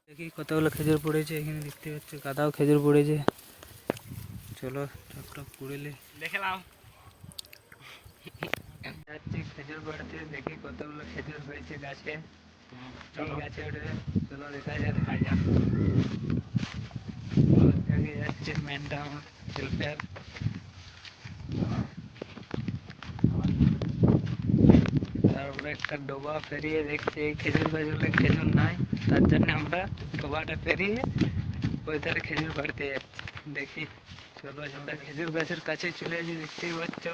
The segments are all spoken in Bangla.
দেখি কতগুলো খেজুর পড়েছে এখানে দেখতে পাচ্ছ, গাদাও খেজুর পড়েছে। চলো টপ টপ কুড়েলে দেখলাম যাচ্ছি খেজুর পাড়তে, দেখি কতগুলো খেজুর হয়েছে গাছে। চলো। গাছে উঠে চলো দেখা যাক। যাচ্ছে মেনটা আমার হেল্পার। তারপরে একটা ডোবা পেরিয়ে দেখছি এই খেজুর গাছগুলো খেজুর নাই, তার জন্য আমরা ডোবাটা পেরিয়ে ওই ধারে খেজুর পাড়তে যাচ্ছি। দেখি চলো, আমরা খেজুর গাছের কাছে চলে যাচ্ছি, দেখতেই পাচ্ছ।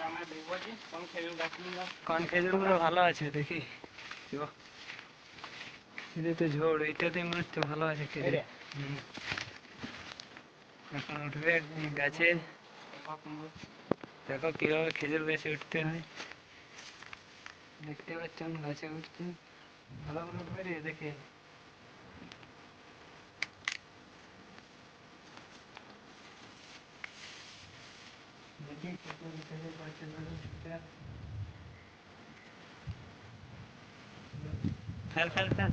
আমরা দেখবো যে কোন খেজুর গাছগুলো কোন খেজুরগুলো ভালো আছে দেখি। এটা তো ঝোড়, এইটাতে মনে হচ্ছে ভালো আছে খেজুর। হুম। এখন উঠবে গাছে, দেখো কিভাবে খেজুর গাছে উঠতে হয়। দেখতে পাচ্ছেন গাছে উঠছে, ভালো করে উঠবে রে দেখে। দেখি কতগুলো খেজুর পাচ্ছে ফেল ফেল ফেল।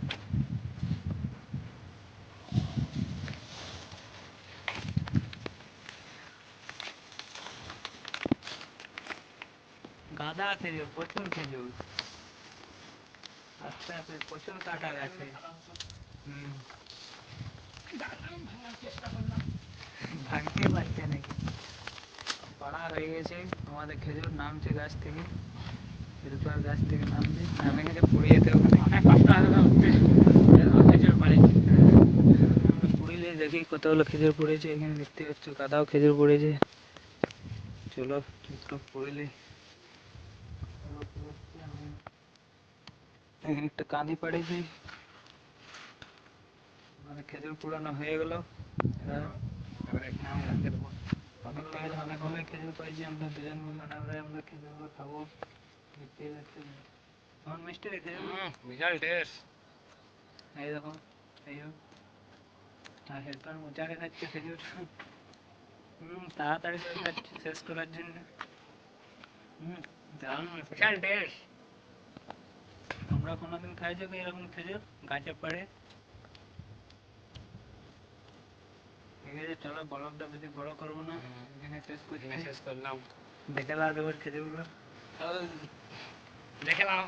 গাদা খেজুর, প্রচুর খেজুর। আস্তে আস্তে প্রচুর কাটা গেছে। হুম। ভাঙতে পারছে নাকি, পাড়া হয়ে গেছে আমাদের খেজুর, নামছে গাছ থেকে, হেল্পার গাছ থেকে নামছে, নামে গেছে পড়ে যেতে ওখানে। অনেক কষ্ট হবে খেজুর পাড়ে। পুড়িলে দেখি কতগুলো খেজুর পড়েছে এখানে দেখতে পাচ্ছ, গাদাও খেজুর পড়েছে। চলো একটু পুড়িলে। এখানে একটা কাঁদি পড়েছে, মানে খেজুর পুরানো হয়ে গেল। এবারে নাম রাখতে দেবো। অনেক খেজুর পাইছি আমরা দুজন মিলে, আমরা খেজুরগুলো খাবো। দেখতেই পাচ্ছ কেমন মিষ্টি রে খেজুর। বিশাল টেস্ট। এই দেখো, এই আর হেল্পার মোচাকে খাচ্ছে খেজুর। তাড়াতাড়ি করে খাচ্ছে শেষ করার জন্য। দারুণ বিশাল টেস্ট। আমরা কোনোদিন খাইছো কি এরকম খেজুর গাছে পড়ে? ঠিক আছে চলো, বরফটা বেশি বড় করবো না, এখানে শেষ করছি। শেষ করলাম। দেখে লাও দেবার খেজুরগুলো। দেখলাম